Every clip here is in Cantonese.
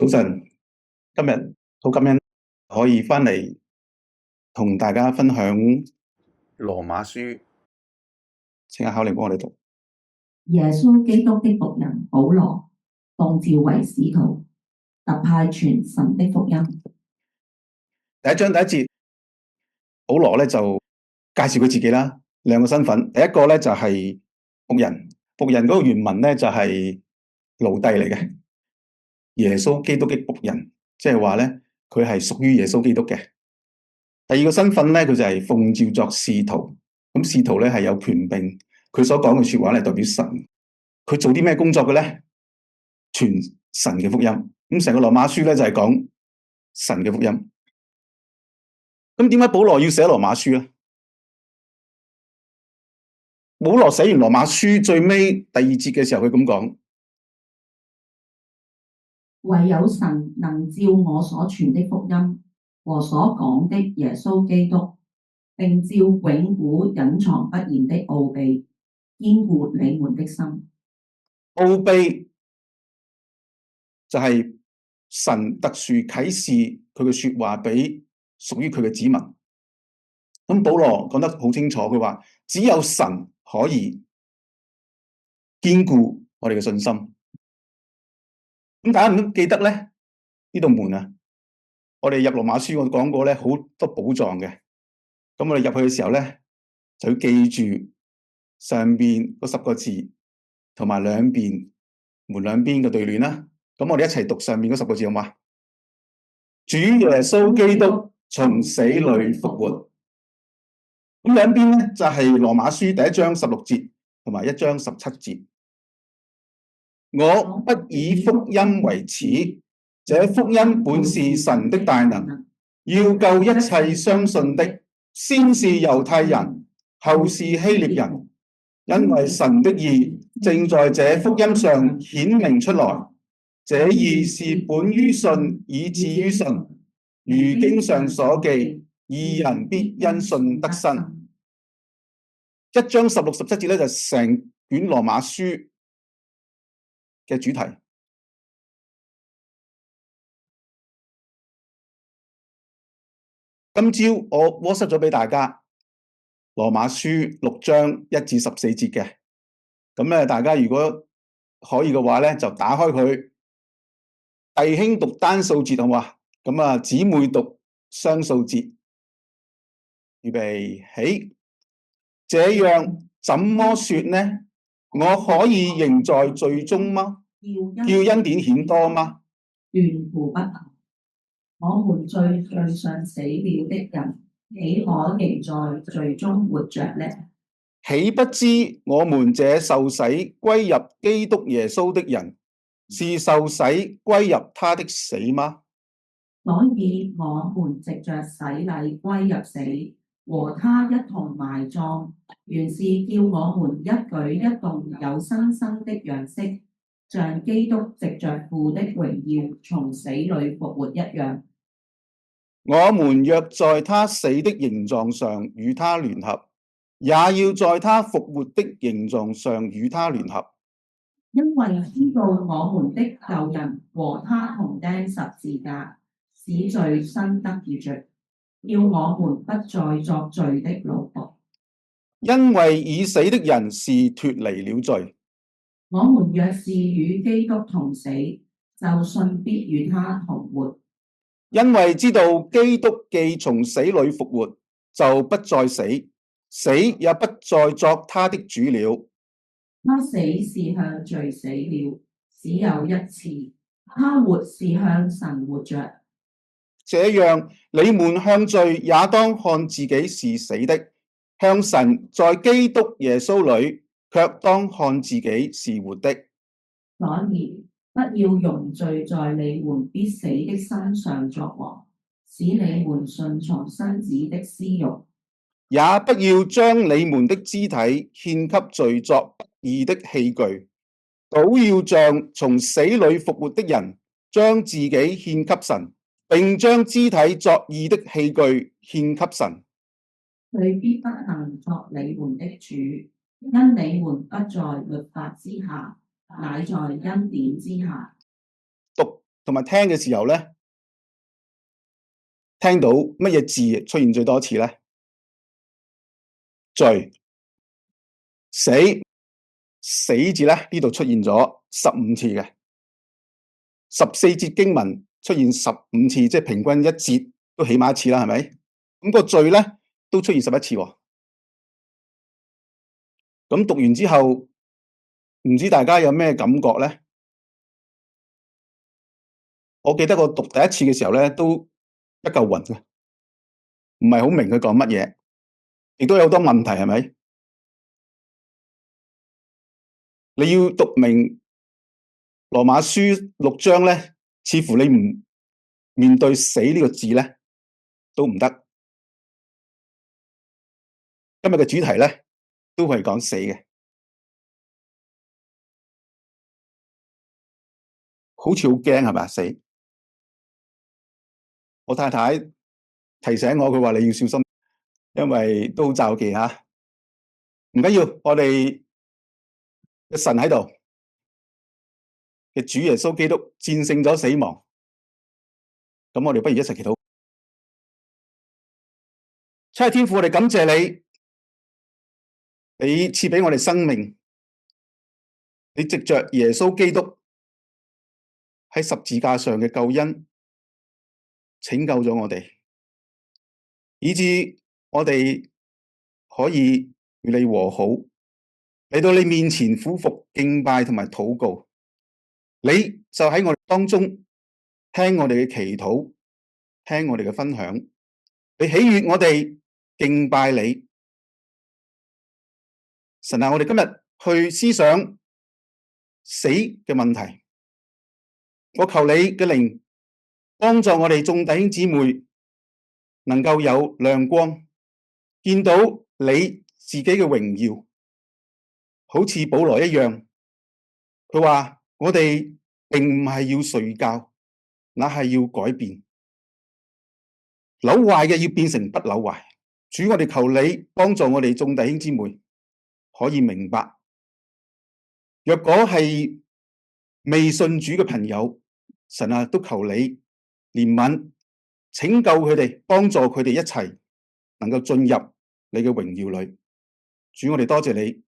早晨，今日好感恩可以翻嚟同大家分享羅馬書，請阿考嚟幫我哋讀。耶穌基督的僕人保羅，奉召為使徒，特派傳神的福音。第一章第一節，保羅咧就介紹佢自己啦，兩個身份。第一個咧就係僕人，僕人嗰個原文咧就係奴隸嚟嘅。耶穌基督的僕人，即係話咧佢係屬於耶穌基督嘅。第二個身份咧，佢就係奉召作使徒。咁使徒咧係有權柄，佢所講嘅說話咧代表神。佢做啲咩工作嘅咧？傳神嘅福音。咁成個羅馬書咧就係講神嘅福音。咁點解保羅要寫羅馬書咧？保羅寫完羅馬書最尾第二節嘅時候，佢咁講：唯有神能照我所傳的福音和所講的耶穌基督，並照永古隱藏不言的奧秘，堅固你們的心。奧秘就係神特殊啟示佢嘅說話俾屬於佢嘅子民。咁保羅講得好清楚，佢話只有神可以堅固我哋嘅信心。咁大家唔記得咧呢道門啊？我哋入羅馬書我講過咧，好多寶藏嘅。咁我哋入去嘅時候咧，就要記住上邊嗰10個字，同埋門兩邊嘅對聯啦。咁我哋一齊讀上面嗰10個字好嘛？主耶穌基督從死裏復活。咁兩邊咧就係羅馬書第一章16節同埋1章17節。我不以福音為恥，這福音本是神的大能，要救一切相信的，先是猶太人，後是希臘人，因為神的義正在這福音上顯明出來。這義是本於信，以致於信。如經上所記，義人必因信得生。1章16、17節咧就成卷羅馬書嘅主題。今朝我 WhatsApp 咗俾大家羅馬書6章1至14節嘅，咁咧大家如果可以嘅話咧，就打開佢，弟兄讀單數節好嘛？咁啊姊妹讀雙數節。預備起，這樣怎麼說呢？我可以仍在罪中嗎？叫恩典顯多嗎？斷乎不能。我們罪上死了的人，豈可仍在罪中活着呢？豈不知我們這受洗歸入基督耶穌的人，是受洗歸入他的死嗎？所以我們藉着洗禮歸入死，和他一同埋葬，原是叫我們一舉一動有新生的樣式，像基督藉着父的榮耀從死裏復活一樣。我們若在他死的形狀上與他聯合，也要在他復活的形狀上與他聯合。因為知道我們的舊人和他同釘十字架，使罪身得滅絕，叫我們不再作罪的奴僕。因為已死的人是脫離了罪。我們若是與基督同死，就信必與他同活。因為知道基督既從死裏復活，就不再死，死也不再作他的主了。他死是向罪死了，只有一次；他活是向神活着。這樣，你們向罪也當看自己是死的，向神在基督耶穌裏卻當看自己是活的。所以不要容罪在你們必死的身上作王，使你們順從身子的私欲，也不要將你們的肢體獻給罪作不義的器具，倒要像從死裏復活的人，將自己獻給神，並將肢體作義的器具獻給神。佢必不能作你們的主，因你們不在律法之下，乃在恩典之下。讀同同埋聽嘅時候咧，聽到乜嘢字出現最多次咧？罪、死、死字咧呢度出現咗15次嘅，14節經文出現15次，即係平均一節都起碼一次啦，係咪？咁個罪咧都出現11次喎。咁讀完之後，唔知大家有咩感覺咧？我記得我讀第一次嘅時候咧，都一嚿雲嘅，唔係好明佢講乜嘢，亦都有好多問題，係咪？你要讀明羅馬書6章咧，似乎你唔面對死呢個字咧，都唔得。今日嘅主題咧，都係講死嘅，好似好驚係咪？死！我太太提醒我，佢話你要小心，因為都好罩忌嚇。唔緊要，我哋嘅神喺度，嘅主耶穌基督戰勝咗死亡。咁我哋不如一齊祈禱。親愛天父，我哋感謝你，你賜俾我哋生命，你藉着耶穌基督喺十字架上嘅救恩，拯救咗我哋，以致我哋可以與你和好，嚟到你面前俯伏敬拜同埋禱告。你就喺我哋當中聽我哋嘅祈禱，聽我哋嘅分享，你喜悅我哋敬拜你。神啊，我哋今日去思想死嘅問題，我求你嘅靈幫助我哋眾弟兄姊妹能夠有亮光，見到你自己嘅榮耀，好似保羅一樣。佢話我哋並唔係要睡覺，那係要改變，朽壞嘅要變成不朽壞。主，我哋求你幫助我哋眾弟兄姊妹可以明白，若果係未信主嘅朋友，神啊，都求你憐憫拯救佢哋，幫助佢哋一齊能夠進入你嘅榮耀裏。主，我哋多謝你，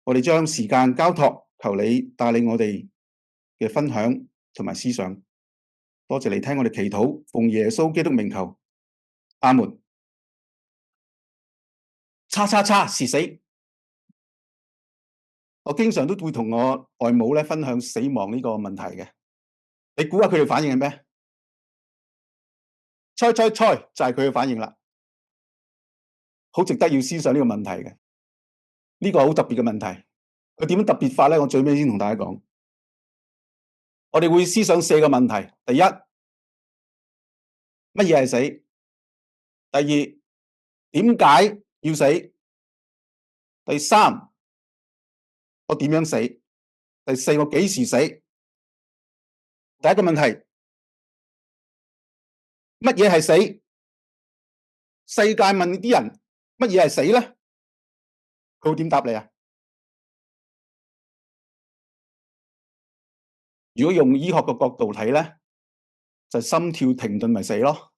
我哋將時間交託，求你帶領我哋嘅分享同埋思想。多謝你聽我哋祈禱，奉耶穌基督名求，阿門。叉叉叉是死。我經常都會同我外母咧分享死亡呢個問題嘅。你估下佢哋反應係咩？猜就係佢嘅反應啦。好值得要思想呢個問題嘅。呢個好特別嘅問題。佢點樣特別法咧？我最尾先同大家講。我哋會思想4個問題。第一，乜嘢係死？第二，點解要死？第三，我點樣死？第四，我幾時死？第一個問題，乜嘢係死？世界問啲人乜嘢係死咧？佢會點答你啊？如果用醫學嘅角度睇咧，就心跳停頓咪死咯，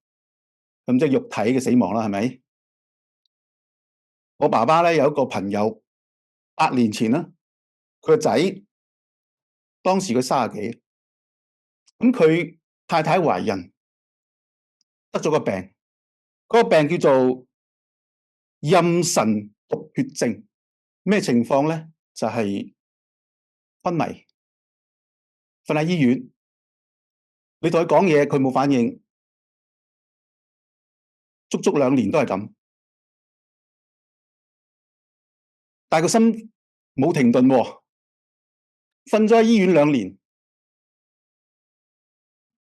咁即係肉體嘅死亡啦，係咪？我爸爸咧有一個朋友，8年前啦，佢個仔當時佢30幾，咁佢太太懷孕，得咗個病，嗰個病叫做妊娠毒血症，咩情況咧？就係昏迷，瞓喺醫院，你同佢講嘢，佢冇反應，足足2年都係咁。但係個心冇停頓喎，瞓咗喺醫院2年，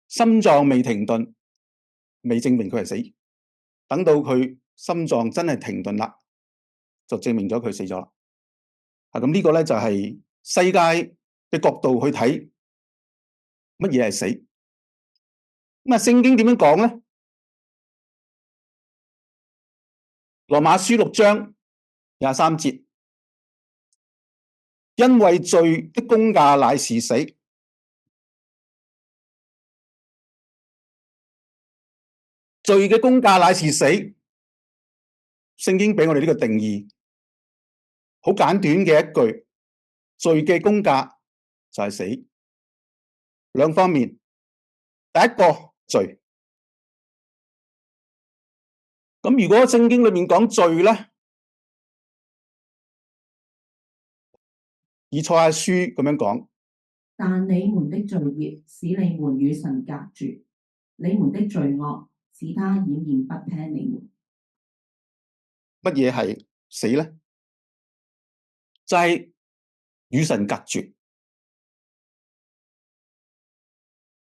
心臟未停頓，未證明佢係死。等到佢心臟真係停頓啦，就證明咗佢死咗啦。咁呢個咧就係世界嘅角度去睇乜嘢係死。咁聖經點樣講咧？羅馬書6章23節。因為罪的工價乃是死，罪嘅工價乃是死。聖經俾我哋呢個定義，好簡短嘅一句，罪嘅工價就係死。兩方面，第一個罪。咁如果聖經裏面講罪咧，以賽亞書咁樣講，但你們的罪孽使你們與神隔絕，你們的罪惡使他掩面不聽你們。乜嘢係死咧？就係與神隔絕。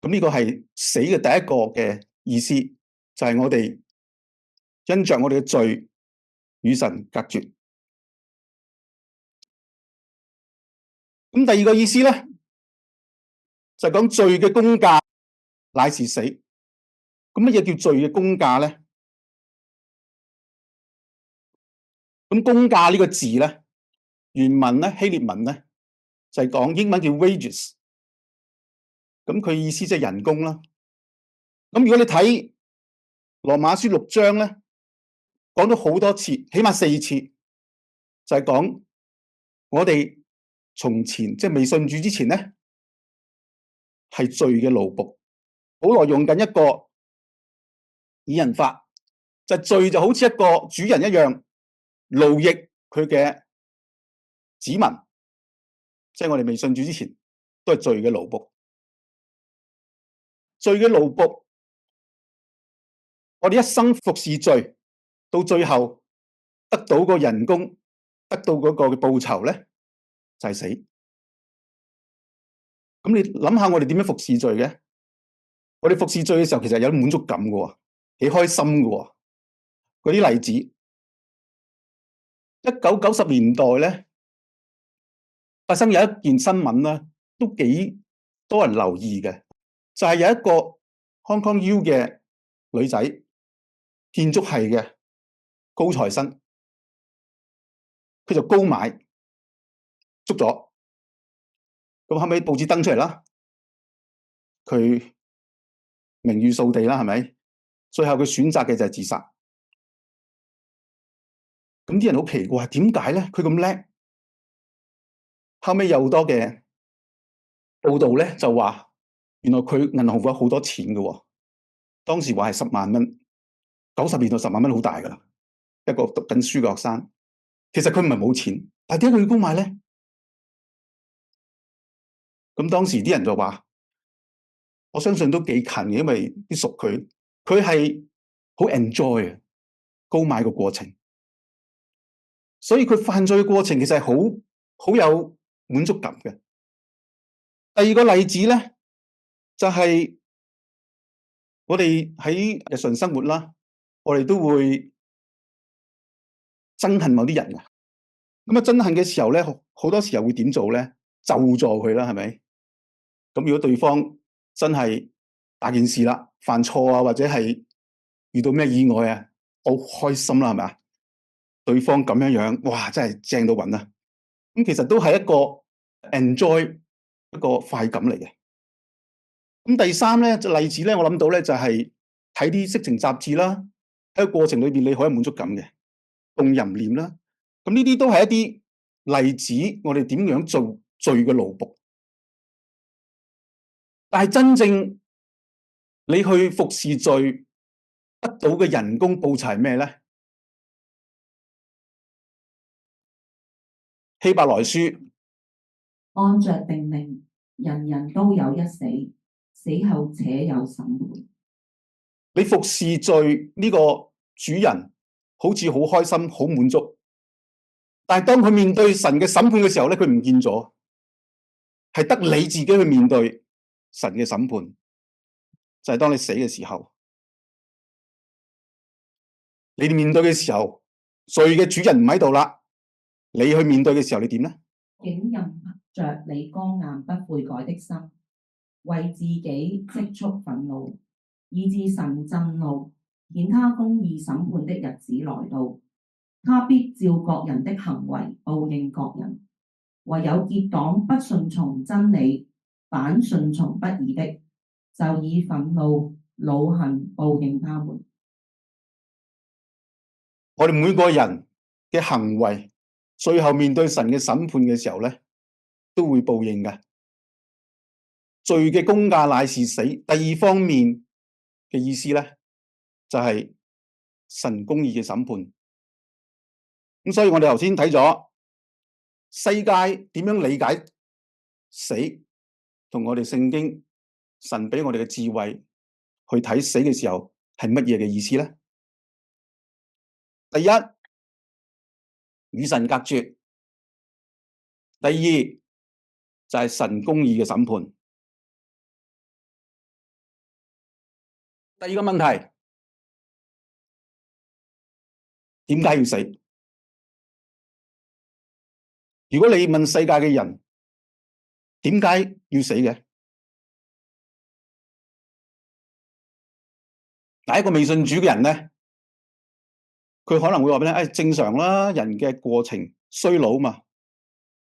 咁呢個係死嘅第一個嘅意思，就係我哋因着我哋嘅罪與神隔絕。咁第二個意思咧，就係講罪嘅工價乃是死。咁乜嘢叫罪嘅工價咧？咁工價呢個字咧，原文咧，希臘文咧，就係講英文叫 wages。咁佢意思即係人工啦。咁如果你睇羅馬書6章咧，講咗好多次，起碼4次，就係講我哋從前即係未信主之前咧，係罪嘅奴僕。保羅用緊一個擬人法，就係罪就好似一個主人一樣，奴役佢嘅子民，即係我哋未信主之前都係罪嘅奴僕。罪嘅奴僕，我哋一生服侍罪，到最後得到個人工，得到嗰個嘅報酬咧，就係死。咁你諗下，我哋點樣服侍罪嘅？我哋服侍罪嘅時候，其實有滿足感嘅喎，幾開心嘅喎。嗰啲例子，1990年代咧，發生有一件新聞啦，都幾多人留意嘅，就係有一個 Hong Kong U 嘅女仔，建築系嘅高材生，佢就高買捉咗，咁後尾報紙登出嚟啦，佢名譽掃地啦，係咪？最後佢選擇嘅就係自殺。咁啲人好奇怪，點解咧？佢咁叻，後尾有好多嘅報道咧，就話原來佢銀行戶有好多錢嘅喎。當時話係10萬蚊，90年代10萬蚊好大噶啦，一個讀緊書嘅學生。其實佢唔係冇錢，但係點解佢要高買咧？咁當時啲人就話，我相信都幾近嘅，因為啲熟佢，佢係好 enjoy 啊高買個過程，所以佢犯罪嘅過程其實係好有滿足感嘅。第二個例子咧，就係我哋喺日常生活啦，我哋都會憎恨某啲人嘅。咁啊，憎恨嘅時候咧，好多時候會點做咧？咒詛佢啦，係咪？咁如果對方真係大件事啦，犯錯啊，或者係遇到咩意外啊，我好開心啦，係咪啊？對方咁樣樣，哇，真係正到暈啦！咁其實都係一個 enjoy 一個快感嚟嘅。咁第三咧，就例子咧，我諗到咧就係睇啲色情雜誌啦，喺個過程裏邊你好有滿足感嘅，動淫念啦。咁呢啲都係一啲例子，我哋點樣做罪嘅奴僕。但係真正你去服侍罪得到嘅人工報酬係咩咧？希伯來書按着定命，人人都有一死，死後且有審判。你服侍罪呢個主人好似好開心、好滿足，但係當佢面對神嘅審判嘅時候咧，佢唔見咗，係得你自己去面對神嘅審判，就係當你死嘅時候，你哋面對嘅時候，罪嘅主人唔喺度啦，你去面對嘅時候，你點咧？竟任着你剛硬不悔改的心，為自己積蓄憤怒，以致神震怒，顯他公義審判的日子來到，他必照各人的行為報應各人。唯有結黨不順從真理，反順從不義的，就以憤怒惱恨報應他們。我哋每個人嘅行為，最後面對神嘅審判嘅時候咧，都會報應嘅。罪嘅工價乃是死。第二方面嘅意思咧，就係神公義嘅審判。咁所以我哋頭先睇咗世界點樣理解死，同我哋聖經神俾我哋嘅智慧去睇死嘅時候係乜嘢嘅意思咧？第一，與神隔絕；第二，就係神公義嘅審判。第二個問題，點解要死？如果你問世界嘅人點解要死嘅，第一個未信主嘅人咧，佢可能會話俾你聽，正常啦，人嘅過程衰老嘛，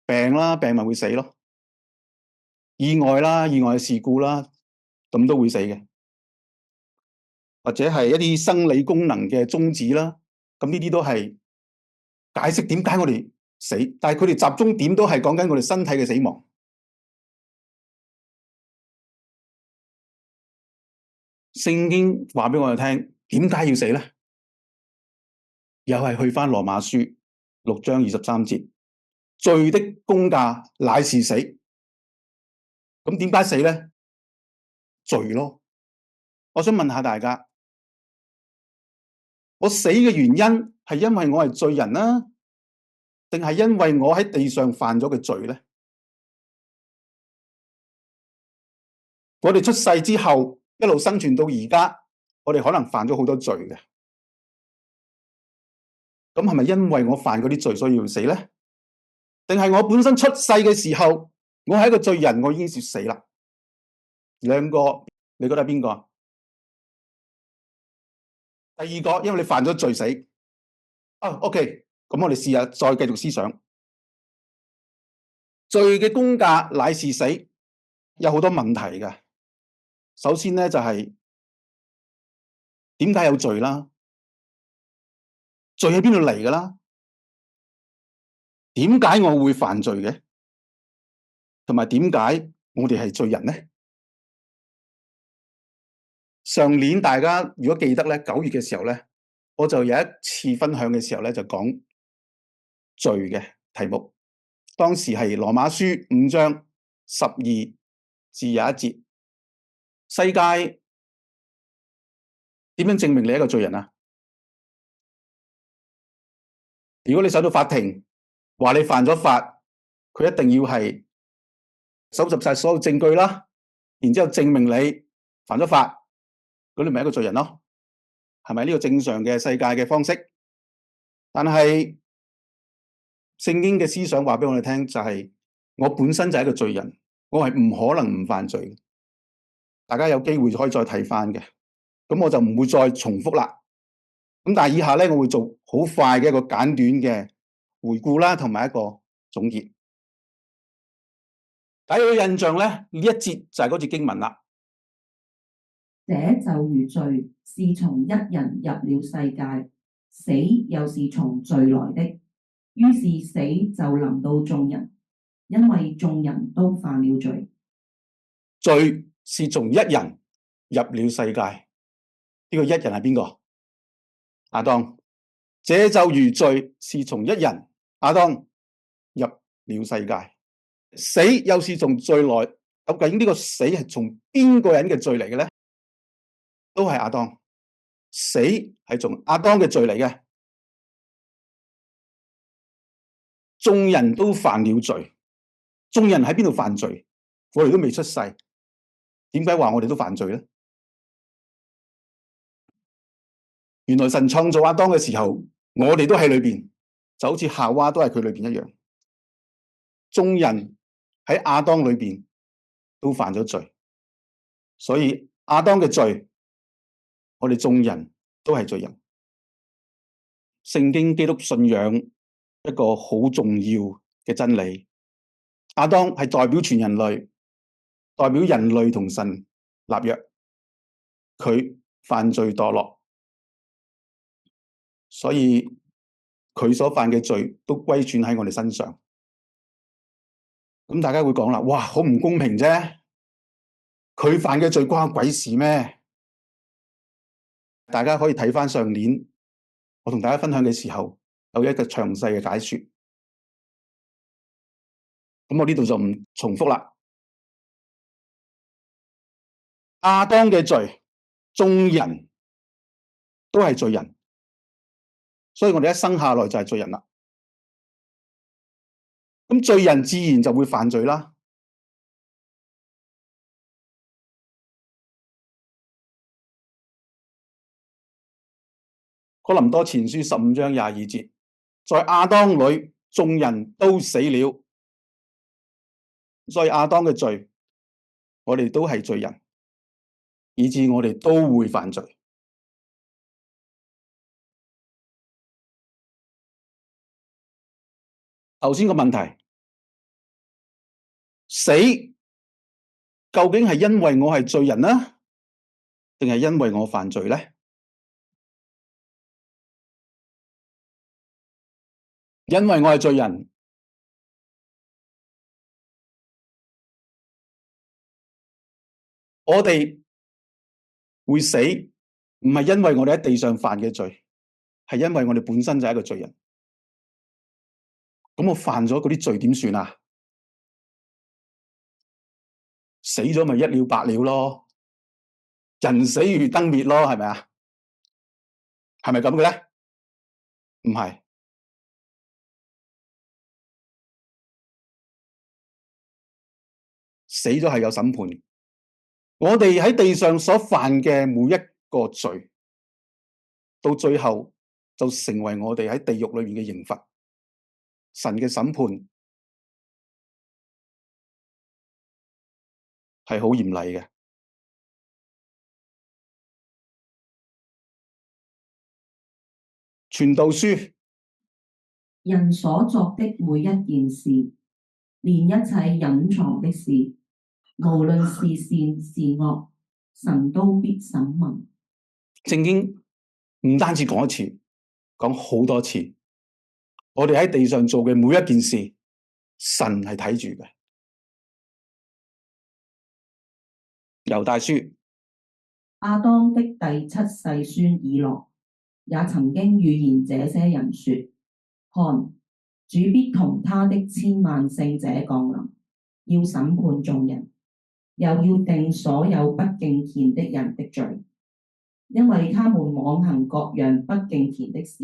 病啦，病咪會死咯，意外啦，意外嘅事故啦，咁都會死嘅，或者係一啲生理功能嘅終止啦，咁呢啲都係解釋點解我哋死，但係佢哋集中點都係講緊我哋身體嘅死亡。聖經話俾我哋聽，點解要死咧？又係去返羅馬書6章23節，罪的工價乃是死。咁點解死咧？罪咯。我想問下大家，我死嘅原因係因為我係罪人啦，定係因為我喺地上犯咗嘅罪咧？我哋出世之後一路生存到而家，我哋可能犯咗好多罪嘅。咁係咪因為我犯嗰啲罪所以要死咧？定係我本身出世嘅時候，我係一個罪人，我已經死啦？兩個，你覺得係邊個？第二個，因為你犯咗罪死。OK，咁我哋試下再繼續思想。罪嘅工價乃是死，有好多問題嘅。首先咧就係點解有罪啦？罪喺邊度嚟㗎啦？點解我會犯罪嘅？同埋點解我哋係罪人呢？上年大家如果記得咧，9月嘅時候咧，我就有一次分享嘅時候咧，就講罪嘅題目。當時係羅馬書5章12至21節，世界點樣證明你係一個罪人啊？如果你上到法庭話你犯咗法，佢一定要係搜集晒所有證據啦，然之後證明你犯咗法。咁你咪一個罪人咯，係咪呢個正常嘅世界嘅方式？但係聖經嘅思想話俾我哋聽，就係我本身就係一個罪人，我係唔可能唔犯罪。大家有機會可以再睇翻嘅，咁我就唔會再重複啦。咁但係以下咧，我會做好快嘅一個簡短嘅回顧啦，同埋一個總結。大家有印象咧，呢一節就係嗰節經文啦。這就如罪是從一人入了世界，死又是從罪來的，於是死就臨到眾人，因為眾人都犯了罪。罪是從一人入了世界，呢個一人係邊個？亞當。這就如罪是從一人亞當入了世界，死又是從罪來。咁究竟呢個死係從邊個人嘅罪嚟嘅咧？都係亞當，死係從亞當嘅罪嚟嘅。眾人都犯了罪，眾人喺邊度犯罪？我哋都未出世，點解話我哋都犯罪咧？原來神創造亞當嘅時候，我哋都喺裏邊，就好似夏娃都係佢裏邊一樣。眾人喺亞當裏邊都犯咗罪，所以亞當嘅罪，我哋眾人都係罪人。聖經基督信仰一個好重要嘅真理，亞當係代表全人類，代表人類同神立約，佢犯罪墮落，所以佢所犯嘅罪都歸轉喺我哋身上。咁大家會講啦，哇，好唔公平啫！佢犯嘅罪關我鬼事咩？大家可以睇返上年我同大家分享嘅時候，有一個詳細嘅解說。咁我呢度就唔重複啦。亞當嘅罪，眾人都係罪人，所以我哋一生下來就係罪人啦。咁罪人自然就會犯罪啦。哥林多前書15章22節，在亞當裏眾人都死了，所以亞當嘅罪，我哋都係罪人，以致我哋都會犯罪。頭先個問題，死究竟係因為我係罪人呢，定係因為我犯罪呢？因為我係罪人，我哋會死，唔係因為我哋喺地上犯嘅罪，係因為我哋本身就係一個罪人。咁我犯咗嗰啲罪點算啊？死咗咪一了百了咯，人死如燈滅咯，係咪啊？係咪咁嘅咧？唔係，死咗係有審判。我哋喺地上所犯嘅每一個罪，到最後就成為我哋喺地獄裏面嘅刑罰。神嘅審判係好嚴厲嘅。傳道書，人所作的每一件事，連一切隱藏的事，無論是善是惡，神都必審問。聖經唔單止講一次，講好多次。我哋喺地上做嘅每一件事，神係睇住嘅。猶大書，亞當的第七世孫以諾也曾經預言這些人說：看，主必同他的千萬聖者降臨，要審判眾人，又要定所有不敬虔的人的罪，因為他們妄行各樣不敬虔的事，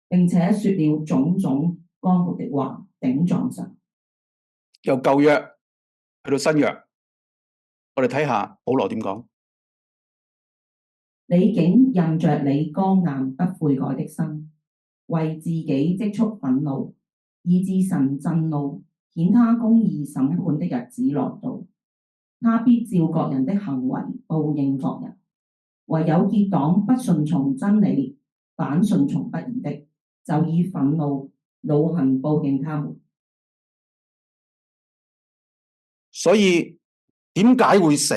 並且說了種種光復的話，頂撞神。由舊約去到新約，我哋睇下保羅點講。你竟印着你剛硬不悔改的心，為自己積蓄憤怒，以致神震怒，顯他公義審判的日子來到，他必照各人的行為報應各人。唯有結黨不順從真理，反順從不義的，就以憤怒惱恨報應他們。所以點解會死？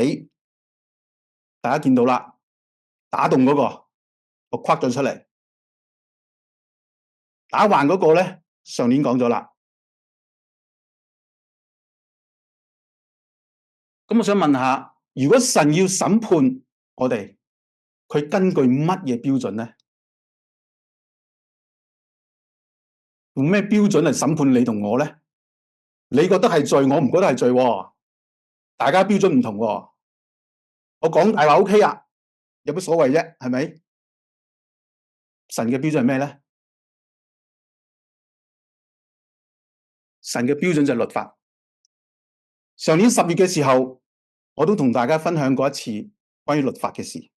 大家見到啦，打洞嗰個我框咗出嚟，打橫嗰個咧，上年講咗啦。咁我想問下，如果神要審判我哋，佢根據乜嘢標準咧？用咩標準嚟審判你同我咧？你覺得係罪，我唔覺得係罪喎。大家標準唔同喎。我講大話 OK 啊，有乜所謂啫？係咪？神嘅標準係咩咧？神嘅標準就係律法。上年10月嘅時候，我都同大家分享過一次關於律法嘅事，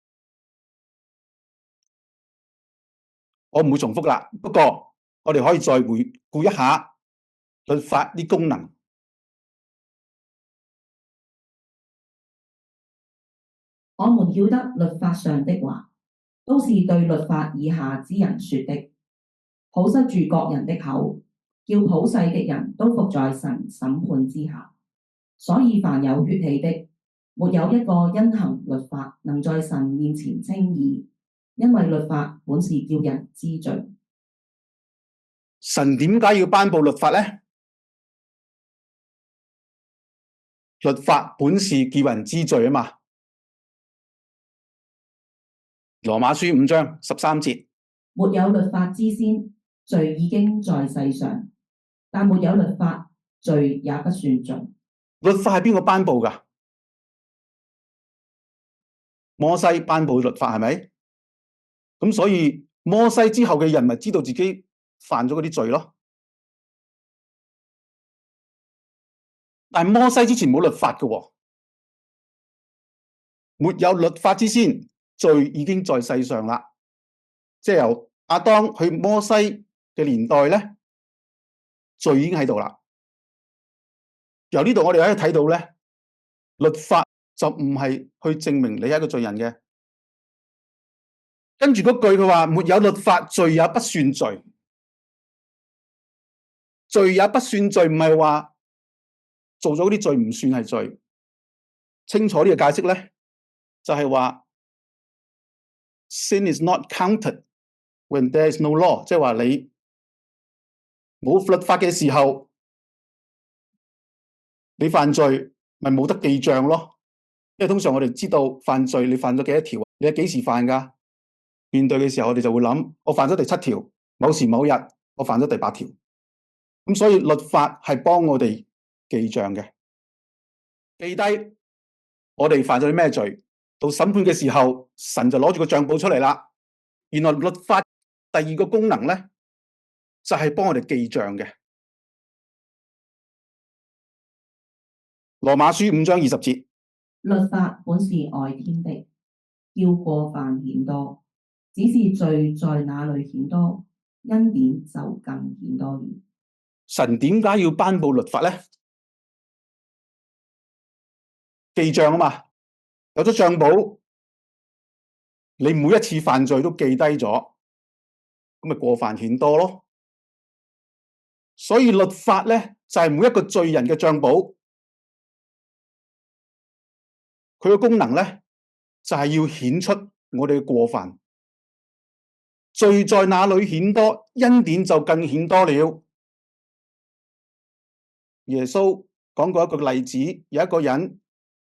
我唔會重複啦。不過我哋可以再回顧一下律法啲功能。我們曉得律法上的話，都是對律法以下之人說的，好塞住各人的口，叫普世的人都服在神審判之下。所以凡有血氣的，沒有一個因行律法能在神面前稱義，因為律法本是叫人知罪。神點解要頒布律法呢？律法本是叫人知罪啊嘛。羅馬書5章13節，沒有律法之先，罪已經在世上，但沒有律法，罪也不算罪。律法係邊個頒布㗎？摩西頒布律法係咪？咁所以摩西之後嘅人咪知道自己犯咗嗰啲罪咯。但係摩西之前冇律法嘅喎，沒有律法之先，罪已經在世上啦。即係由亞當去摩西嘅年代咧，罪已經喺度啦。由呢度我哋可以睇到咧，律法就唔係去證明你係一個罪人嘅。跟住嗰句佢話：沒有律法，罪也不算罪。罪也不算罪，唔係話做咗嗰啲罪唔算係罪。清楚呢個解釋咧，就係話 sin is not counted when there is no law， 即係話你冇律法嘅時候，你犯罪咪冇得記帳咯。因為通常我哋知道犯罪，你犯咗幾多條，你係幾時犯㗎？面對嘅時候，我哋就會諗，我犯咗第7條，某時某日我犯咗第8條。咁所以律法係幫我哋記帳嘅，記低我哋犯咗啲咩罪。到審判嘅時候，神就攞住個帳簿出嚟啦。原來律法第二個功能咧，就係幫我哋記帳嘅。羅馬書5章20節，律法本是外添的，叫過犯顯多，只是罪在那裏顯多，恩典就更顯多了。神點解要頒布律法咧？記帳啊嘛，有咗帳簿，你每一次犯罪都記低咗，咁咪過犯顯多咯。所以律法咧就係每一個罪人嘅帳簿，佢嘅功能咧就係要顯出我哋嘅過犯。罪在那裏顯多，恩典就更顯多了。耶穌講過一個例子，有一個人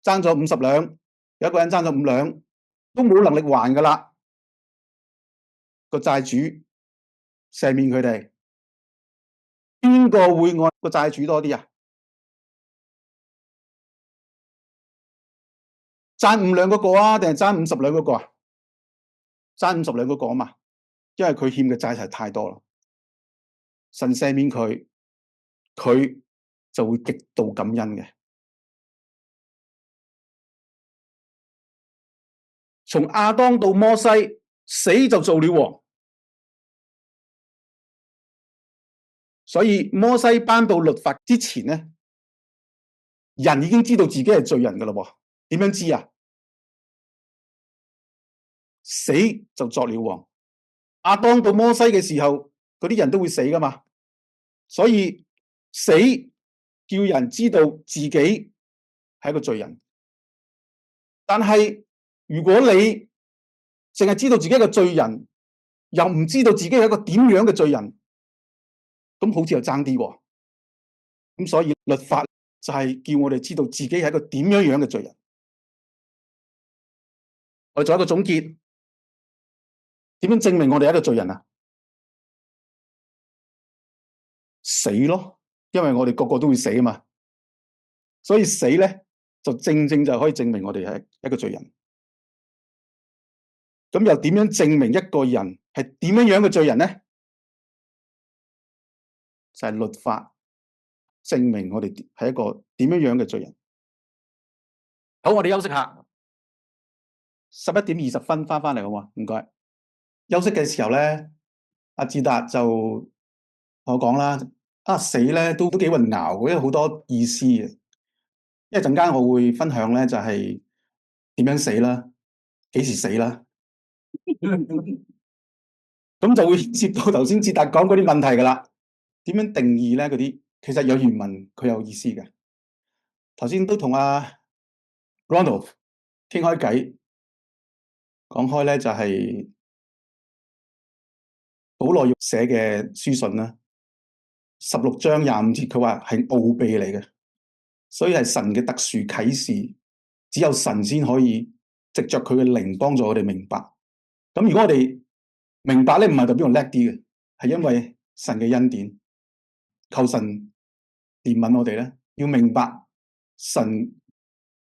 爭咗50兩，有一個人爭咗5兩，都冇能力還噶啦。個債主赦免佢哋，邊個會愛個債主多啲啊？爭5兩嗰個啊，定係爭50兩嗰個啊？爭50兩嗰個啊嘛，因為佢欠嘅債係太多啦。神赦免佢，佢就會極度感恩嘅。從亞當到摩西，死就做了王。所以摩西頒布律法之前咧，人已經知道自己係罪人噶啦。點樣知啊？死就作了王。亞當到摩西嘅時候，嗰啲人都會死噶嘛。所以死叫人知道自己係一個罪人。但係如果你淨係知道自己係一個罪人，又唔知道自己係一個點樣嘅罪人，咁好似又爭啲喎。咁所以律法就係叫我哋知道自己係一個點樣嘅罪人。我哋做一個總結，點樣證明我哋係一個罪人啊？死咯，因為我哋個個都會死啊嘛。所以死咧就正正就可以證明我哋係一個罪人。咁又點樣證明一個人係點樣嘅罪人咧？就係律法證明我哋係一個點樣嘅罪人。好，我哋休息下，11點20分翻嚟好嘛？唔該。休息嘅時候咧，阿志達就同我講啦，死咧都幾混淆嘅，因為好多意思嘅。因為陣間我會分享咧，就係點樣死啦，幾時死啦，咁就會接到頭先志達講嗰啲問題噶啦。點樣定義咧？嗰啲其實有原文，佢有意思嘅。頭先都同阿 Ronald 傾開偈，講開咧就係保羅寫嘅書信啦。16章25節，佢話係奧秘嚟嘅，所以係神嘅特殊啟示，只有神先可以藉着佢嘅靈幫助我哋明白。咁如果我哋明白咧，唔係代表我叻啲嘅，係因為神嘅恩典，求神憐憫我哋咧，要明白神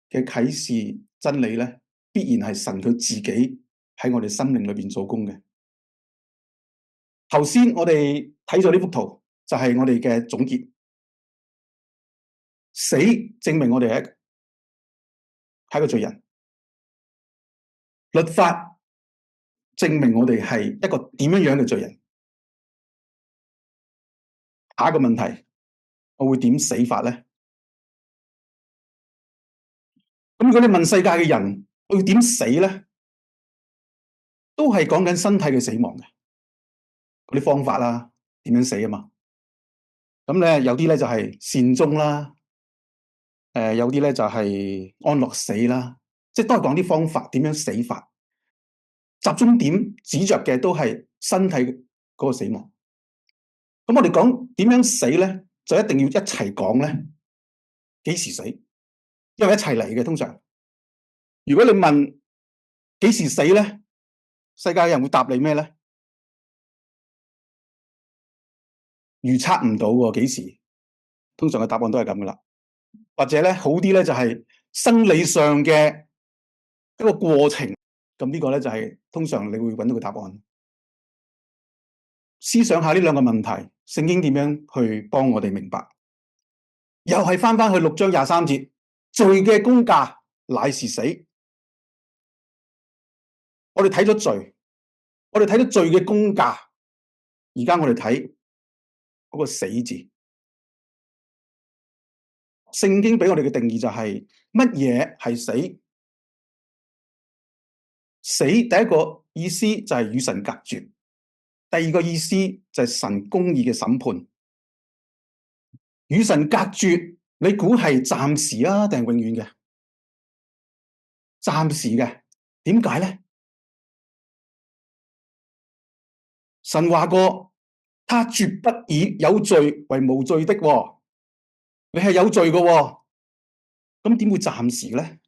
嘅啟示真理咧，必然係神佢自己喺我哋生命裏邊做工嘅。頭先我哋睇咗呢幅圖，就係我哋嘅總結。死證明我哋係一個罪人，律法證明我哋係一個點樣嘅罪人。下一個問題，我會點死法咧？咁如果你問世界嘅人，我要點死咧？都係講緊身體嘅死亡嘅嗰啲方法啦，點樣死啊嘛？咁咧有啲咧就係善終啦，有啲咧就係安樂死啦，即係都係講啲方法點樣死法。集中點指着嘅都係身體嗰個死亡。咁我哋講點樣死咧，就一定要一齊講咧。幾時死？因為一齊嚟嘅通常。如果你問幾時死咧，世界人會答你咩咧？預測唔到喎，幾時？通常嘅答案都係咁噶啦。或者咧好啲咧就係生理上嘅一個過程。咁呢個咧就係通常你會揾到個答案。思想下呢兩個問題，聖經點樣去幫我哋明白？又係翻去6章23節，罪嘅工價乃是死。我哋睇咗罪，我哋睇咗罪嘅工價，而家我哋睇嗰個死字。聖經俾我哋嘅定義就係乜嘢係死？死第一個意思就係與神隔絕，第二個意思就係神公義嘅審判。與神隔絕，你估係暫時啊定係永遠嘅？暫時嘅，點解咧？神話過，他絕不以有罪為無罪的喎，你係有罪嘅喎，咁點會暫時咧？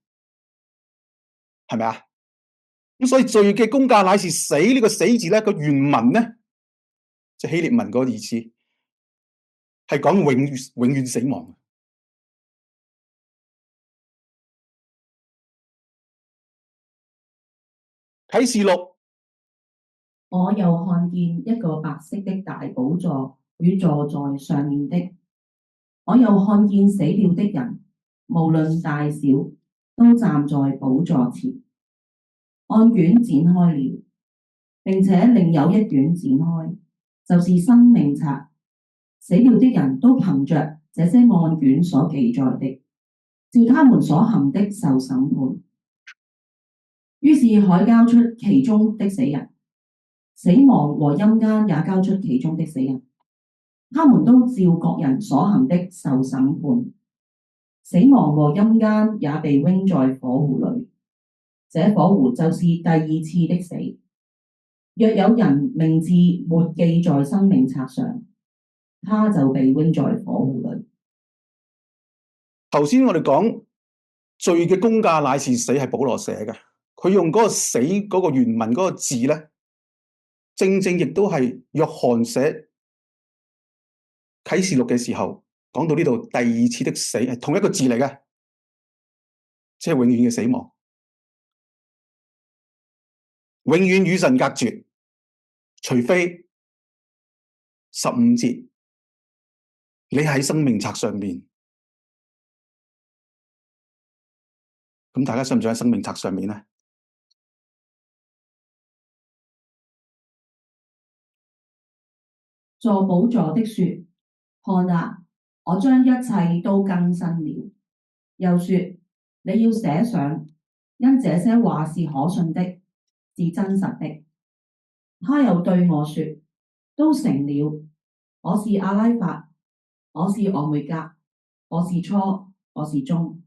係咪啊？咁所以罪嘅工價乃是死，呢個死字咧個原文咧，即係希臘文嗰個意思，係講永遠死亡。啟示錄，我又看見一個白色的大寶座與坐在上面的，我又看見死了的人，無論大小，都站在寶座前。案卷展開了，並且另有一卷展開，就是生命冊。死了的人都憑着這些案卷所記載的，照他們所行的受審判。於是海交出其中的死人，死亡和陰間也交出其中的死人，他們都照各人所行的受審判。死亡和陰間也被扔在火湖裏，這火湖就是第二次的死。若有人名字沒記在生命冊上，他就被扔在火湖裏。頭先我哋講罪嘅工價乃是死，係保羅寫嘅。佢用嗰個死嗰個原文嗰個字咧，正正亦都係約翰寫啟示錄嘅時候講到呢度第二次的死係同一個字嚟嘅，即係永遠嘅死亡，永遠與神隔絕，除非15節你喺生命冊上面。咁大家信唔信喺生命冊上面咧？坐寶座的說：看啊，我將一切都更新了。又說：你要寫上，因這些話是可信的，是真實的。他又對我說：都成了。我是阿拉法，我是俄梅戛，我是初，我是終。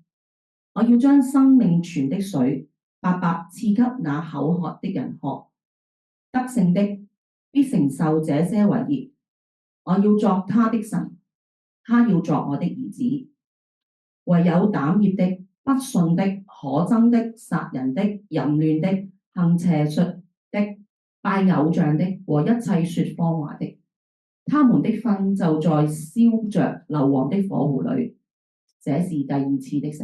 我要將生命泉的水白白賜給那口渴的人喝。得勝的必承受這些為業，我要作他的神，他要作我的兒子。唯有膽怯的、不信的、可憎的、殺人的、淫亂的、行邪術的、拜偶像的和一切說謊話的，他們的分就在燒着硫磺的火湖裏。這是第二次的死。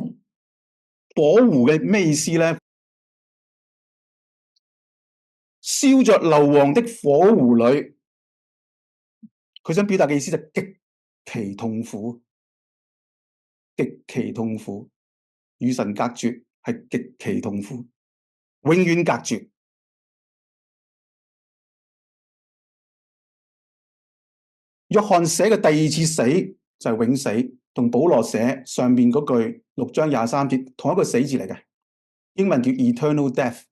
火湖嘅咩意思呢？燒着硫磺的火湖裏，佢想表達嘅意思就極其痛苦，極其痛苦，與神隔絕係極其痛苦，永遠隔絕。約翰寫嘅第二次死就係永死，同保羅寫上面嗰句6章23節同一個死字嚟嘅，英文叫 eternal death，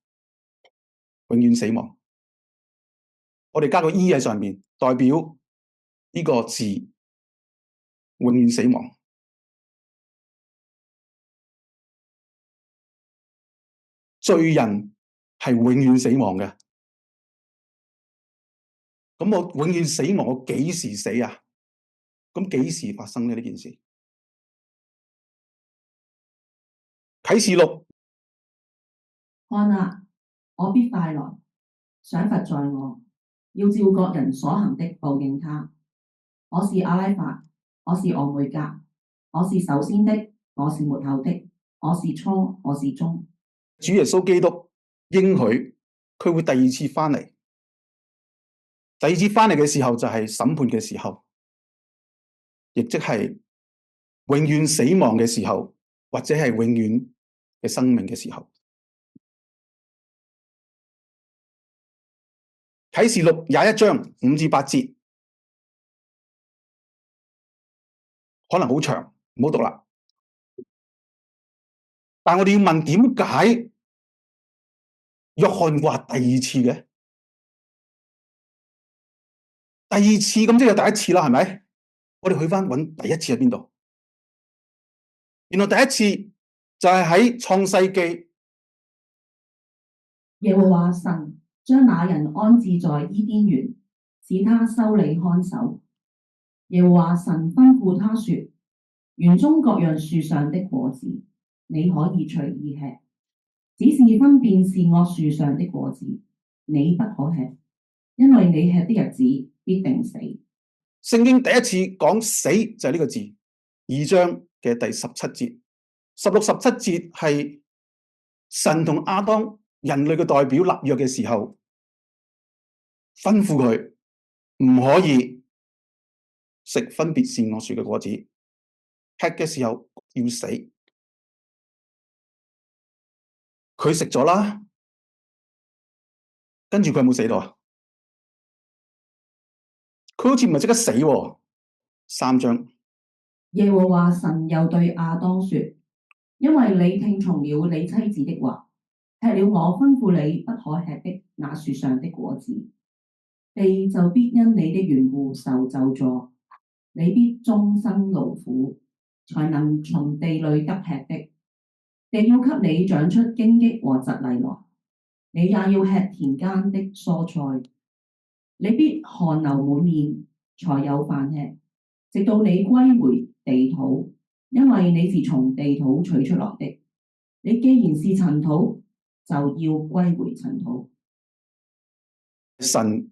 永遠死亡。我哋加個 E 喺上面，代表呢個字永遠死亡。罪人係永遠死亡嘅。咁我永遠死亡，我幾時死啊？咁幾時發生呢？呢件事？啟示錄，看啊，我必快來，賞罰在我，要照各人所行的報應他。我是阿拉法，我是俄梅戛，我是首先的，我是末後的，我是初，我是終。主耶穌基督應許佢會第二次翻嚟。第二次翻嚟嘅時候就係審判嘅時候，亦即係永遠死亡嘅時候，或者係永遠嘅生命嘅時候。啟示錄21章5至8節，可能好長，唔好讀啦。但我哋要問，點解約翰話第二次嘅？第二次咁即係第一次啦，係咪？我哋去翻揾第一次喺邊度？原來第一次就係喺創世記，耶和華神將那人安置在伊甸園，使他修理看守。耶和華神吩咐他說：園中各樣樹上的果子，你可以隨意吃，只是分辨善惡樹上的果子，你不可吃，因為你吃的日子必定死。聖經第一次講死就係呢個字，2章嘅第17節、16、17節係神同亞當人類嘅代表立約嘅時候，吩咐佢唔可以食分別善惡樹嘅果子，吃嘅時候要死。佢食咗啦，跟住佢有冇死到啊？佢好似唔係即刻死喎。3章，耶和華神又對亞當說：因為你聽從了你妻子的話，吃了我吩咐你不可吃的那樹上的果子，地就必因你的緣故受咒詛，你必終生勞苦，才能從地裏得吃的。地要給你長出荊棘和蒺藜來，你也要吃田間的蔬菜。你必汗流滿面，才有飯吃，直到你歸回地土，因為你是從地土取出來的。你既然是塵土，就要歸回塵土。神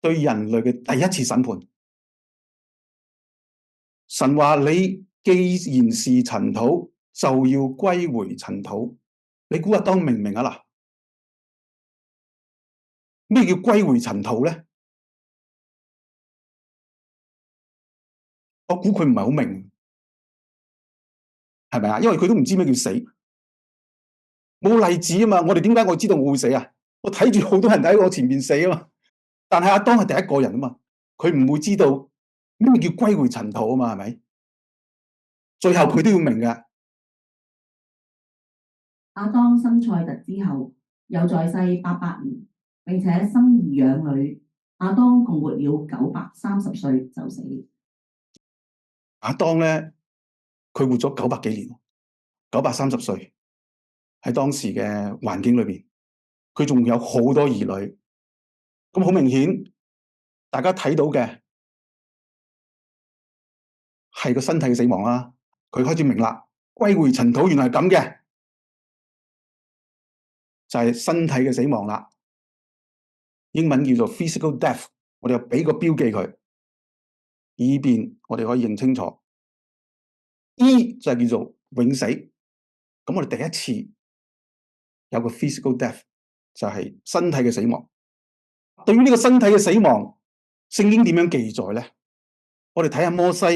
對人類嘅第一次審判，神話你既然是塵土，就要歸回塵土。你估阿當明唔明啊？嗱，咩叫歸回塵土咧？我估佢唔係好明，係咪啊？因為佢都唔知咩叫死，冇例子啊嘛。我哋點解我知道我會死啊？我睇住好多人喺我前面死啊嘛。但係阿當係第一個人啊嘛，佢唔會知道咩叫歸回塵土啊嘛，係咪？最後佢都要明嘅。亞當生賽特之後，又在世800年，並且生兒養女。亞當共活了930歲就死。亞當咧，佢活咗900幾年，930歲喺當時嘅環境裏邊，佢仲有好多兒女。咁好明顯，大家睇到嘅係個身體嘅死亡啦。佢開始明啦，歸回塵土原來係咁嘅，就係身體嘅死亡啦。英文叫做 physical death， 我哋又俾個標記佢，以便我哋可以認清楚。E 就係叫做永死。咁我哋第一次有個 physical death， 就係身體嘅死亡。對於呢個身體嘅死亡，聖經點樣記載咧？我哋睇下摩西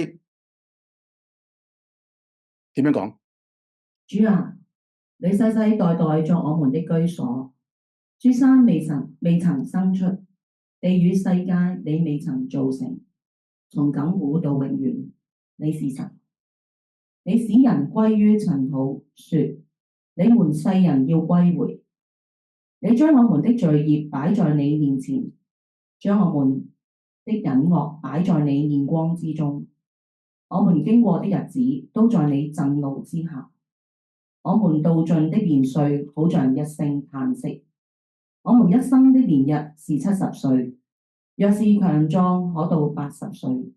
點樣講。主啊，你世世代代作我們的居所，諸山未曾生出，地與世界你未曾造成，從亙古到永遠，你是神。你使人歸於塵土，說你們世人要歸回。你將我們的罪孽擺在你面前，將我們的隱惡擺在你面光之中。我們經過的日子都在你震怒之下，我們度盡的年歲好像一聲嘆息。我們一生的年日是70歲，若是強壯可到80歲，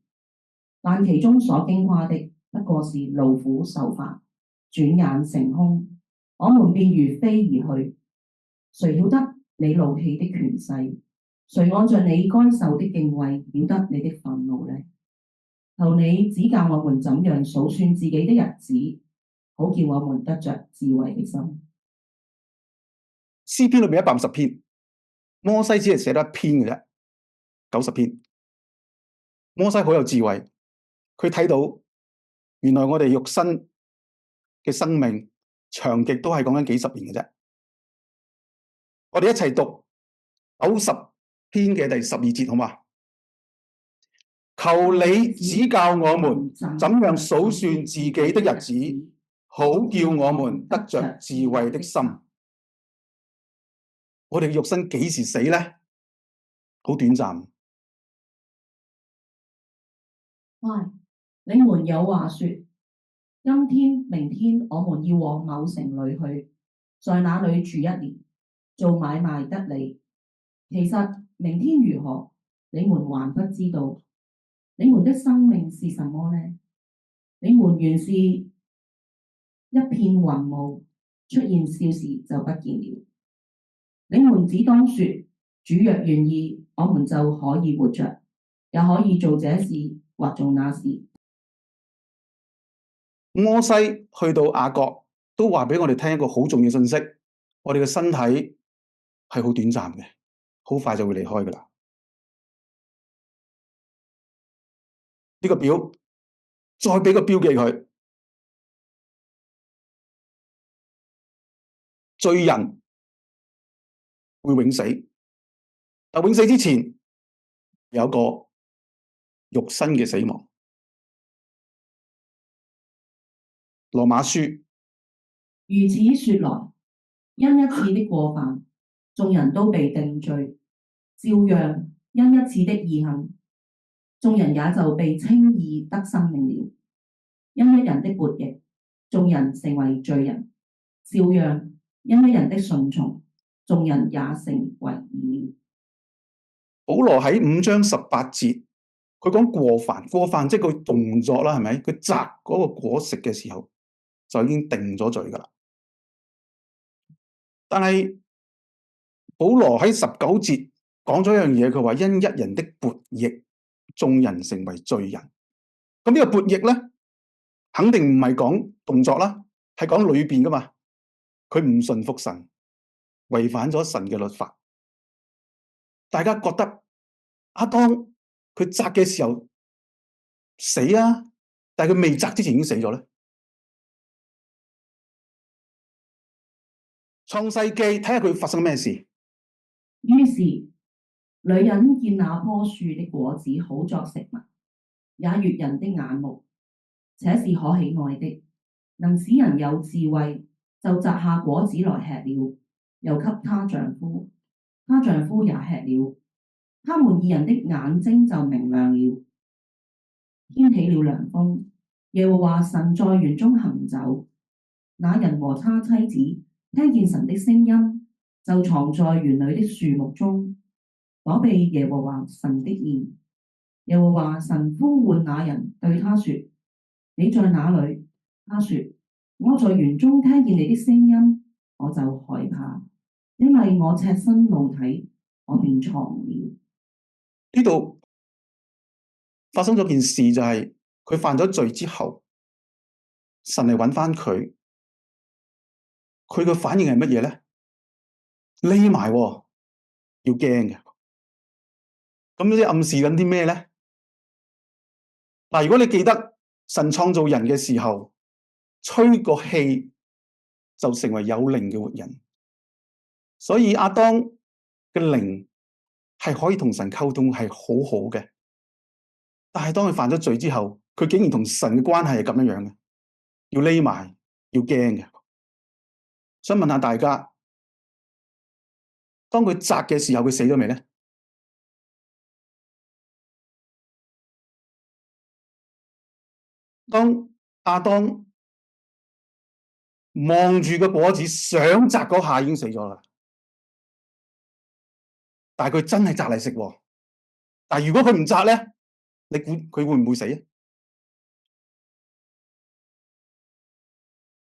但其中所經誇的不過是勞苦受煩，轉眼成空，我們便如飛而去。誰曉得你怒氣的權勢？誰按着你該受的敬畏曉得你的憤怒呢？求你指教我們怎樣數算自己的日子，好叫我們得着智慧的心。詩篇裏面150篇，摩西只係寫得1篇嘅啫，90篇。摩西好有智慧，佢睇到原來我哋肉身嘅生命長極都係講緊幾十年嘅啫。我哋一齊讀90篇嘅第12節，好嘛？求你指教我們怎樣數算自己的日子，好叫我們得着智慧的心。我哋嘅肉身幾時死呢？好短暫。喂，你們有話說，今天、明天我們要往某城裏去，在那裏住1年，做買賣得利。其實明天如何，你們還不知道。你們的生命是什麼呢？你們原是一片雲霧，出現少時就不見了。你們只當說，主若願意，我們就可以活着，也可以做這事或做那事。摩西去到雅各都話俾我哋聽一個好重要信息，我哋嘅身體係好短暫嘅，好快就會離開噶啦。呢個表再俾個標記佢，罪人會永死，但永死之前有個肉身嘅死亡。羅馬書如此說來，因一次的過犯，眾人都被定罪；照樣因一次的義行，眾人也就被稱義得生命了。因一人的悖逆，眾人成為罪人；照樣因一人的順從，眾人也成為義了。保羅喺5章18節，佢講過犯即係個動作啦，係咪？佢摘嗰個果食嘅時候，就已經定咗罪噶啦。但係保羅喺19節講咗一樣嘢，佢話因一人的悖逆，眾人成為罪人。咁呢個悖逆咧，肯定唔係講動作啦，係講裏邊噶嘛。佢唔順服神，違反咗神嘅律法。大家覺得亞當佢摘嘅時候死啊，但係佢未摘之前已經死咗咧。創世記睇下佢發生咩事。於是女人見那棵樹的果子好作食物，也悅人的眼目，且是可喜愛的，能使人有智慧，就摘下果子來吃了，又給她丈夫，她丈夫也吃了。他們2人的眼睛就明亮了。天起了涼風，耶和華神在園中行走，那人和他妻子聽見神的聲音，就藏在園裏的樹木中，躲避耶和華神的面。耶和華神呼喚那人，對他說：你在哪裏？他說：我在園中聽見你的聲音，我就害怕，因為我赤身露體，我便藏了。呢度發生咗件事，就係佢犯咗罪之後，神嚟揾翻佢，佢嘅反應係乜嘢咧？匿埋喎，要驚嘅。咁呢啲暗示緊啲咩咧？嗱，如果你記得神創造人嘅時候，吹個氣就成為有靈嘅活人，所以亞當嘅靈係可以同神溝通，係好好嘅。但係當佢犯咗罪之後，佢竟然同神嘅關係係咁樣嘅，要匿埋，要驚嘅。想問下大家，當佢摘嘅時候，佢死咗未咧？當亞當望住個果子想摘嗰下已經死咗啦，但係佢真係摘嚟食喎。但係如果佢唔摘咧，你估佢會唔會死啊？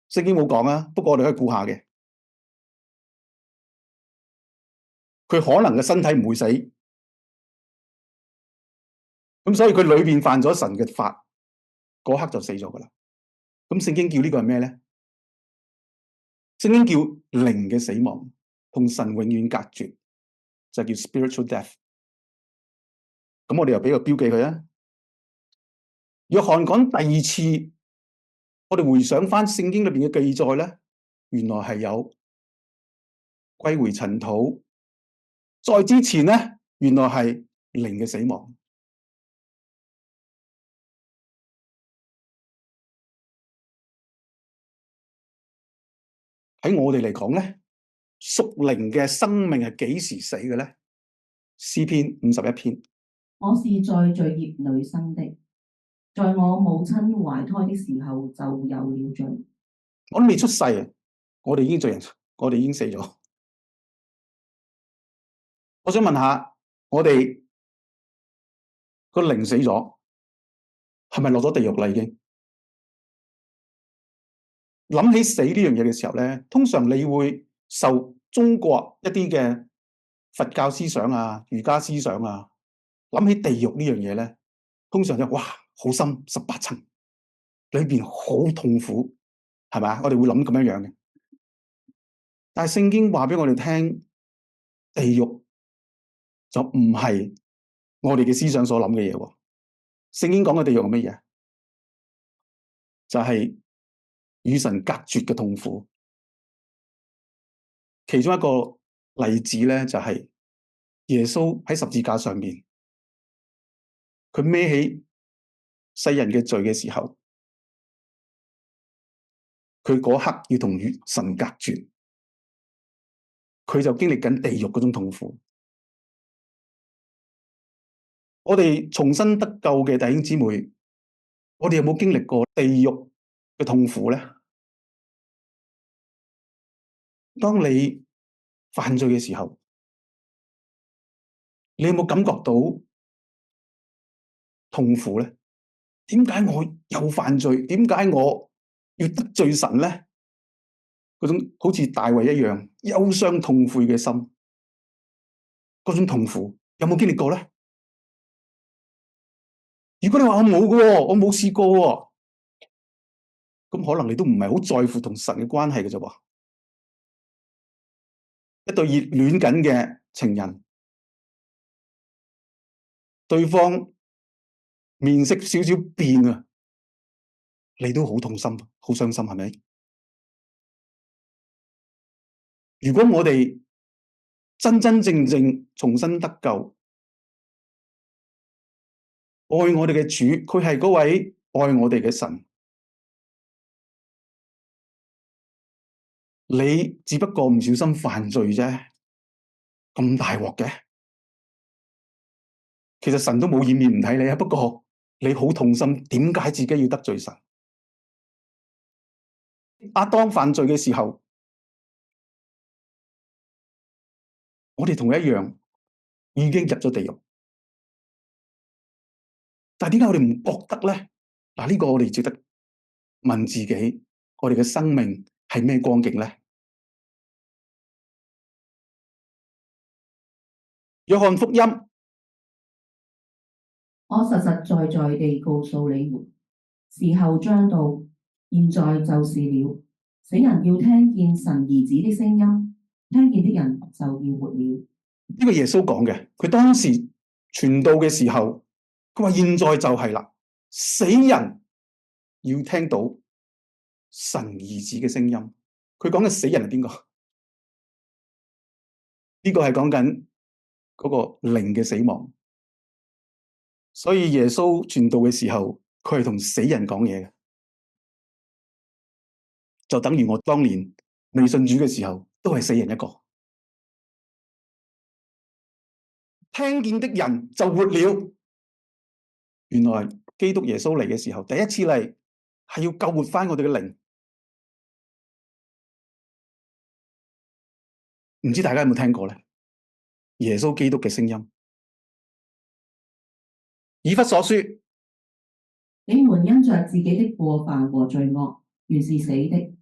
聖經冇講啊，不過我哋可以估下嘅。佢可能嘅身體唔會死，咁所以佢裏邊犯咗神嘅法，嗰刻就死咗噶啦。咁聖經叫呢個係咩咧？聖經叫靈嘅死亡，同神永遠隔絕，就叫 spiritual death。咁我哋又俾個標記佢啊。約翰講第二次，我哋回想翻聖經裏邊嘅記載咧，原來係有歸回塵土。再之前咧，原來係靈嘅死亡。喺我哋嚟講咧，屬靈嘅生命係幾時死嘅咧？詩篇51篇。我是在罪孽裏生的，在我母親懷胎的時候就有了罪。我都未出世啊，我哋已經罪人，我哋已經死咗。我想問下，我哋個靈死咗，係咪落咗地獄啦？已經諗起死呢樣嘢嘅時候咧，通常你會受中國一啲嘅佛教思想啊、儒家思想啊，諗起地獄呢樣嘢咧，通常就哇好深18層，裏邊好痛苦，係咪啊？我哋會諗咁樣嘅。但係聖經話俾我哋聽，地獄就唔係我哋嘅思想所諗嘅嘢喎。聖經講嘅地獄係乜嘢？就係與神隔絕嘅痛苦。其中一個例子咧，就係耶穌喺十字架上面，佢孭起世人嘅罪嘅時候，佢嗰刻要同與神隔絕，佢就經歷緊地獄嗰種痛苦。我哋重生得救嘅弟兄姊妹，我哋有冇經歷過地獄嘅痛苦咧？當你犯罪嘅時候，你有冇感覺到痛苦咧？點解我又犯罪？點解我要得罪神咧？嗰種好似大衛一樣憂傷痛悔嘅心，嗰種痛苦有冇經歷過咧？如果你話我冇嘅喎，我冇試過喎，咁可能你都唔係好在乎同神嘅關係嘅啫喎。一對熱戀緊嘅情人，對方面色少少變啊，你都好痛心、好傷心，係咪？如果我哋真真正正重新得救，愛我哋嘅主，佢係嗰位愛我哋嘅神，你只不過唔小心犯罪啫，咁大鑊嘅。其實神都冇掩面唔睇你啊，不過你好痛心，點解自己要得罪神？亞當犯罪嘅時候，我哋同佢一樣已經入咗地獄，但係點解我哋唔覺得咧？嗱，呢個我哋值得問自己，我哋嘅生命係咩光景呢？約翰福音我實實在在地告訴你們，時候將到，現在就是了。死人要聽見神兒子的聲音，聽見的人就要活了。呢個耶穌講嘅，佢當時傳道嘅時候，佢話現在就係啦，死人要聽到神兒子嘅聲音。佢講嘅死人係邊個？呢個係講緊嗰個靈嘅死亡。所以耶穌傳道嘅時候，佢係同死人講嘢嘅，就等於我當年未信主嘅時候，都係死人一個。聽見的人就活了。原來基督耶穌嚟嘅時候，第一次嚟係要救活翻我哋嘅靈。唔知大家有冇聽過咧？耶穌基督嘅聲音。以弗所書，你們因着自己的過犯和罪惡，原是死的。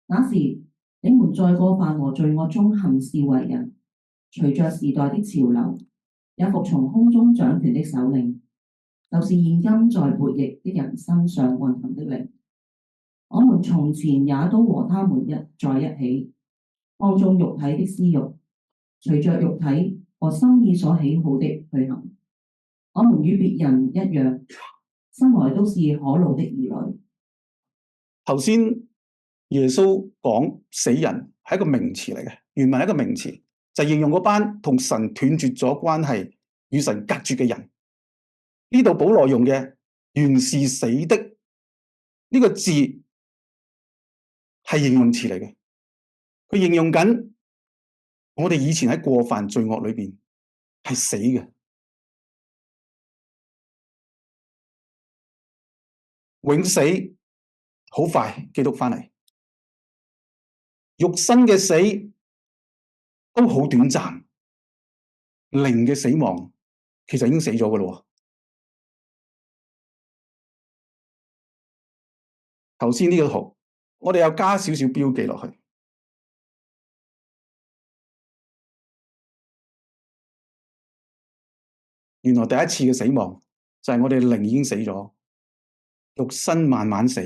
那時你們在過犯和罪惡中行事為人，隨着時代的潮流，也服從空中掌權的首領，就是現今在悖逆的人身上運行的靈。我們從前也都和他們在一起，放縱肉體的私欲，隨着肉體和心意所喜好的去行。我們與別人一樣，生來都是可怒的兒女。頭先耶穌講死人係一個名詞嚟嘅，原文係一個名詞，就形容嗰班同神斷絕咗關係、與神隔絕嘅人。呢度保羅用嘅原是死的呢個字係形容詞嚟嘅，佢形容緊我哋以前喺過犯罪惡裏邊係死嘅，永死好快，基督翻嚟，肉身嘅死都好短暫，靈嘅死亡其實已經死咗噶啦。頭先呢個圖，我哋又加少少標記落去。原來第一次嘅死亡就係我哋靈已經死咗，肉身慢慢死，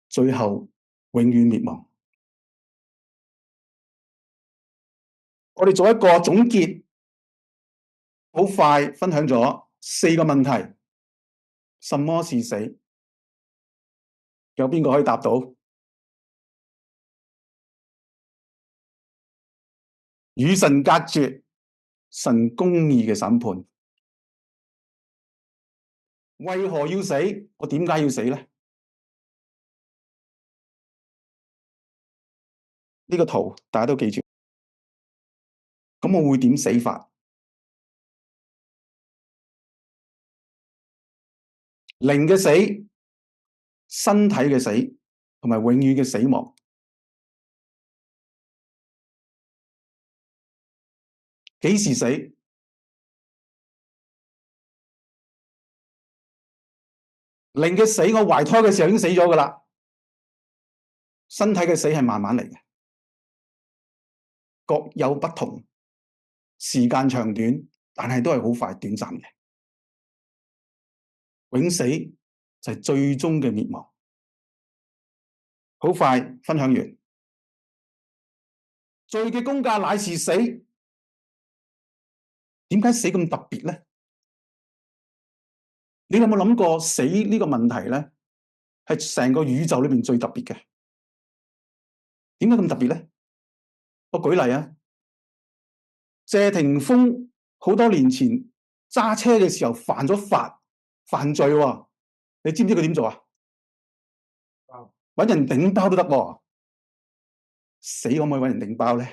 最後永遠滅亡。我哋做一個總結，好快分享咗4個問題。什麼是死？有邊個可以答到？與神隔絕，神公義嘅審判。為何要死？我點解要死呢？呢個圖大家都記住。咁我會點死法？靈嘅死、身體嘅死，同埋永遠嘅死亡。幾時死？靈嘅死，我懷胎嘅時候已經死咗㗎喇。身體嘅死係慢慢嚟嘅，各有不同，時間長短，但係都係好快短暫嘅。永死就係最終嘅滅亡。好快分享完。罪嘅工價乃是死。點解死咁特別呢？你有冇諗過死呢個問題呢？係成個宇宙裏面最特別嘅。點解咁特別呢？我舉例啊，謝霆鋒好多年前揸車嘅時候犯咗法，犯罪喎。你知唔知佢點做啊？揾人頂包都得喎。死可唔可以揾人頂包呢？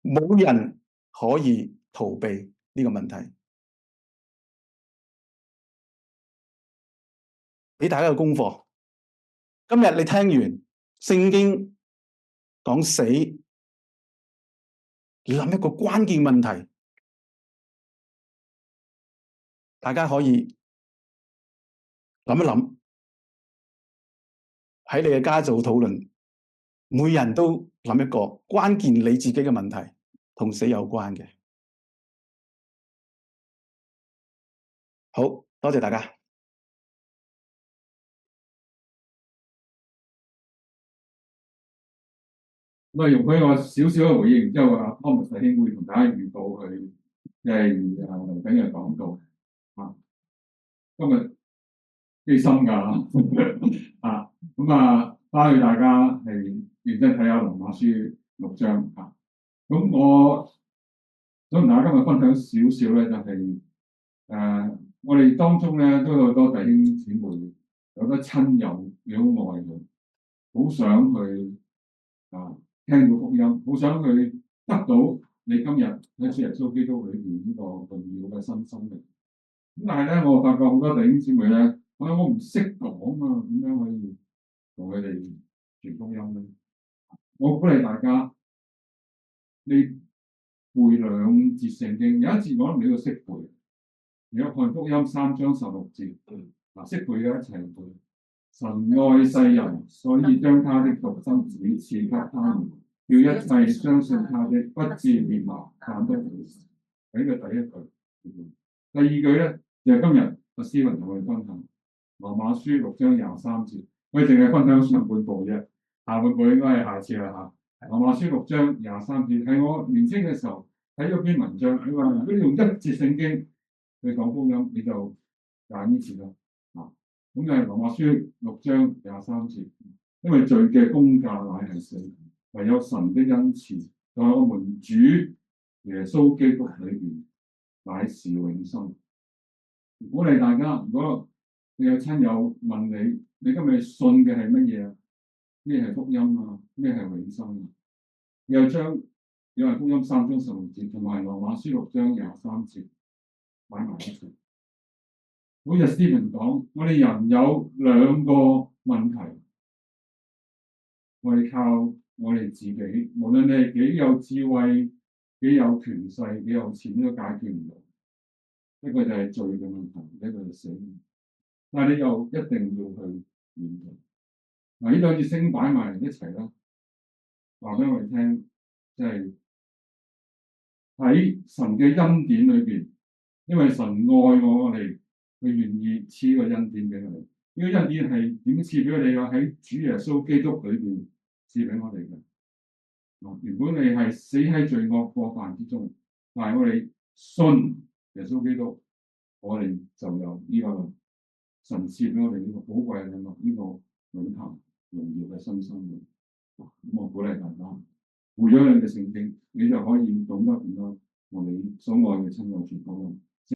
冇人可以逃避呢個問題。俾大家個功課，今日你聽完聖經講死，你諗一個關鍵問題，大家可以諗一諗。喺你嘅家組討論，每人都諗一個關鍵你自己嘅問題，同死有關嘅。好，多謝大家。咁啊，容許我少少嘅回應，之後阿 Thomas 弟兄會同大家預告佢即係嚟緊嘅講道啊。今日幾深㗎啊！咁啊，花去大家係認真睇下羅馬書6章啊。咁我想同大家今日分享少少咧，就係我哋當中咧都有好多弟兄姊妹，有得親友，你好愛佢，好想去聽到福音，好想去得到你今日喺主耶穌基督裏邊呢個榮耀嘅新生命。咁但係咧，我發覺好多弟兄姊妹咧，我唔識講啊，點樣可以同佢哋傳福音咧？我鼓勵大家，你背2節聖經，有一節我諗你都識背，約翰福音3章16節，識背嘅一齊背。神愛世人，所以將他的獨生子賜給他們，叫一切相信他的不至滅亡，反得永生。呢個第一句。第二句咧就係今日阿思文同我哋分享羅馬書6章23節，我哋淨係分享上半部啫，下半部應該係下次啦嚇。羅馬書6章23節係我年青嘅時候睇咗篇文章，佢話如果你用一節聖經去講福音，你就揀呢節啦。咁就係羅馬書6章23節，因為罪嘅工價乃係死，唯有神的恩慈，在我們主耶穌基督裏邊乃是永生。鼓勵大家，如果你有親友問你，你今日信嘅係乜嘢啊？咩係福音啊？咩係永生啊？又將約翰福音3章16節同埋羅馬書6章23節擺埋一齊。好似 Stephen 講，我哋人有2個問題，我哋靠我哋自己，無論你係幾有智慧、幾有權勢、幾有錢，都解決唔到。一個就係罪嘅問題，一個就係死。但係你又一定要去面對。嗱，呢2節聖經擺埋一齊啦，話俾我哋聽，即係喺神嘅恩典裏邊，因為神愛我哋。佢願意賜個恩典俾我哋，呢個恩典係點賜俾我哋啊？喺主耶穌基督裏邊賜俾我哋嘅。原本你係死喺罪惡過犯之中，但係我哋信耶穌基督，我哋就有呢個神賜俾我哋呢個寶貴嘅禮物，呢個永恆榮耀嘅新生命。咁我鼓勵大家，背咗你嘅聖經，你就可以懂得點樣我哋所愛嘅親愛傳福音。